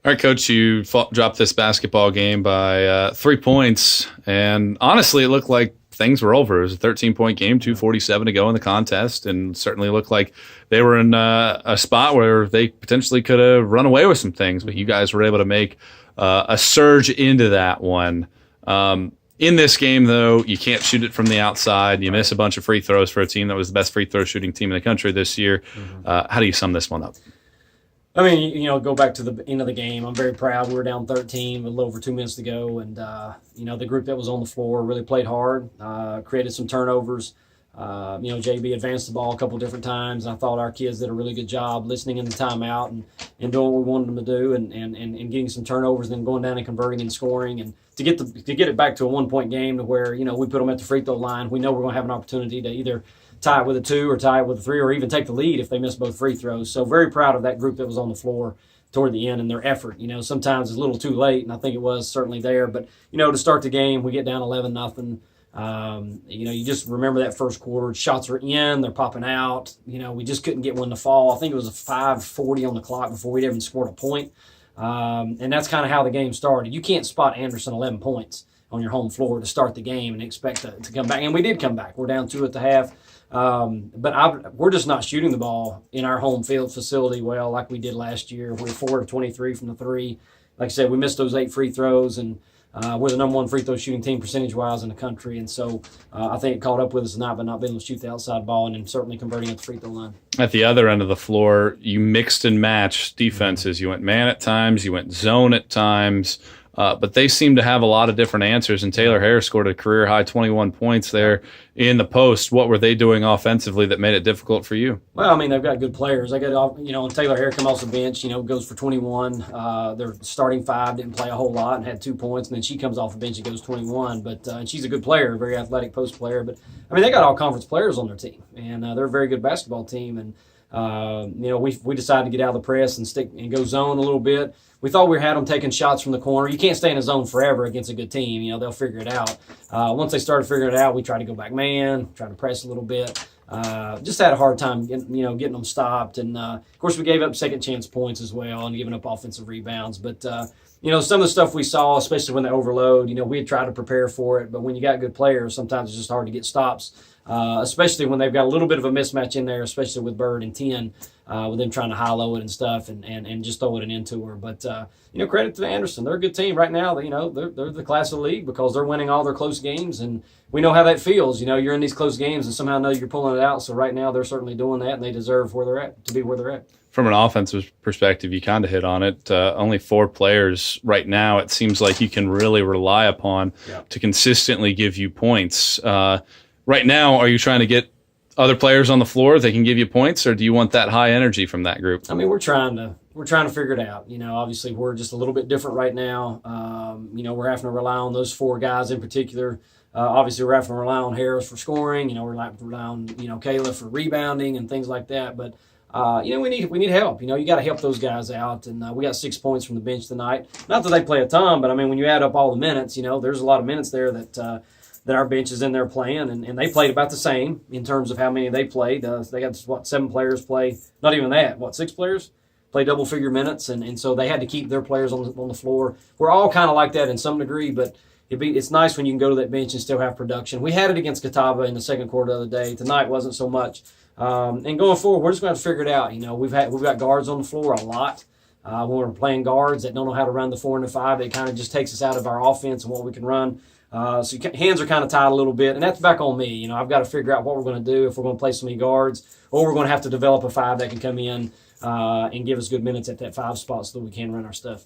All right, Coach, you dropped this basketball game by 3 points, and honestly, it looked like things were over. It was a 13-point game, 2:47 to go in the contest, and certainly looked like they were in a spot where they potentially could have run away with some things, but you guys were able to make a surge into that one. In this game, though, you can't shoot it from the outside. You miss a bunch of free throws for a team that was the best free throw shooting team in the country this year. How do you sum this one up? I mean, go back to the end of the game. I'm very proud. We were down 13 with a little over 2 minutes to go. And, the group that was on the floor really played hard, created some turnovers. JB advanced the ball a couple different times. And I thought our kids did a really good job listening in the timeout and doing what we wanted them to do and getting some turnovers and then going down and converting and scoring. And to get it back to a 1-point game to where, we put them at the free throw line, we know we're going to have an opportunity to either tie it with a 2 or tie it with a 3 or even take the lead if they miss both free throws. So very proud of that group that was on the floor toward the end and their effort. Sometimes it's a little too late, and I think it was certainly there. But, to start the game, we get down 11-0. You just remember that first quarter. Shots are in, they're popping out. We just couldn't get one to fall. I think it was a 5:40 on the clock before we'd even scored a point. And that's kind of how the game started. You can't spot Anderson 11 points on your home floor to start the game and expect to come back. And we did come back. We're down 2 at the half. But we're just not shooting the ball in our home field facility well like we did last year. We're 4 of 23 from the 3. Like I said, we missed those 8 free throws, and we're the number 1 free throw shooting team percentage-wise in the country. And so I think it caught up with us tonight by not being able to shoot the outside ball and then certainly converting at the free throw line. At the other end of the floor, you mixed and matched defenses. You went man at times, you went zone at times. But they seem to have a lot of different answers, and Taylor Harris scored a career-high 21 points there in the post. What were they doing offensively that made it difficult for you? Well, I mean, they've got good players. They got, Taylor Harris come off the bench, goes for 21. Their starting 5 didn't play a whole lot and had 2 points, and then she comes off the bench and goes 21. But and she's a good player, a very athletic post player. But, I mean, they got all-conference players on their team, and they're a very good basketball team. And, we decided to get out of the press and stick and go zone a little bit. We thought we had them taking shots from the corner. You can't stay in a zone forever against a good team. They'll figure it out. Once they started figuring it out, we tried to go back man, try to press a little bit. Just had a hard time getting them stopped. And, of course, we gave up second chance points as well and giving up offensive rebounds. But, some of the stuff we saw, especially when they overload, we had tried to prepare for it. But when you got good players, sometimes it's just hard to get stops, especially when they've got a little bit of a mismatch in there, especially with Bird and 10. With them trying to high-low it and stuff and just throw it into her. But, credit to Anderson. They're a good team right now. They're the class of the league because they're winning all their close games, and we know how that feels. You're in these close games and somehow know you're pulling it out. So right now they're certainly doing that, and they deserve where they're at, to be where they're at. From an offensive perspective, you kind of hit on it. Only 4 players right now it seems like you can really rely upon to consistently give you points. Right now, are you trying to get other players on the floor that can give you points, or do you want that high energy from that group? I mean, we're trying to figure it out. Obviously we're just a little bit different right now. We're having to rely on those 4 guys in particular. Obviously we're having to rely on Harris for scoring. We're having to rely on, Kayla for rebounding and things like that. But, we need help. You got to help those guys out. And we got 6 points from the bench tonight. Not that they play a ton, but I mean, when you add up all the minutes, there's a lot of minutes there that our bench is in there playing, and they played about the same in terms of how many they played. They got, 7 players play, not even that, 6 players play double-figure minutes, and so they had to keep their players on the floor. We're all kind of like that in some degree, but it's nice when you can go to that bench and still have production. We had it against Catawba in the second quarter the other day. Tonight wasn't so much. And going forward, we're just going to have to figure it out. We've got guards on the floor a lot. When we're playing guards that don't know how to run the 4 and the 5, it kind of just takes us out of our offense and what we can run. So hands are kind of tied a little bit, and that's back on me. I've got to figure out what we're going to do if we're going to play so many guards, or we're going to have to develop a 5 that can come in and give us good minutes at that 5 spot so that we can run our stuff.